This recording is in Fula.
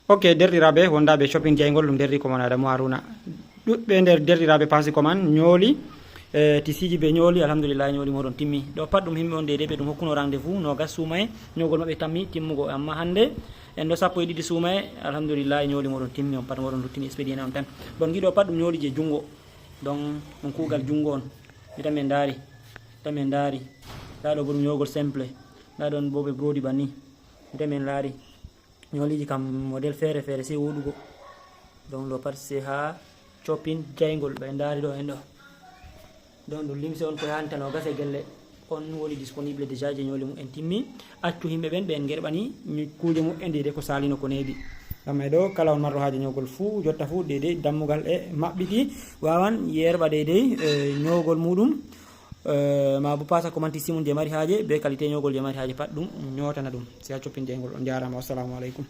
Ok derɗiraɓe wondaɓe shopping jeygol ɗum derri ko mon Adamou Harouna ɗuɗɓe nder derɗiraɓe pasi ko man ñooli tisiji ɓe ñooli alhamdulillah ñooli moɗon timmi ɗo pat ɗum himɓe on dede ɓe ɗum hokkuno rendez-vous nogas suumaye ñogol mabɓe tammi timmugo amma hande en ɗo sappo e ɗiɗi suumaye alhamdulillah ñooli moɗon timmi on pat moɗon luttini expédient on tan bon giɗo pat ɗum ñooli je jungo donc ɗum kuugal jungo on mitami en daari nda ɗo bo ɗum ñogol simple nda ɗon bo ɓe brodi banni mitami en laari ñoliji kam modèle feere feere sey woɗugo donc ɗo pat c'est ha shopping jeygol ɓe daari ɗo en ɗo donc ɗum limse on ko yani tan o gase gelle on woni disponible déjà je ñoli mum en timmi accu himɓe ɓen ɓe en gerɓani kuje mum e dede ko salino ko neeɓi gam e ɗo kala on marɗo haaje ñogol fuu jotta fuu dedei dammugal e maɓɓiti wawan yerɓa dedei ñogol muɗum ma bo pasa commantisi mum je mari haaje be qualité ñogol je mari haaje pat ɗum ñotana ɗum si ha shopping jeygol on jarama wassalamu aleykum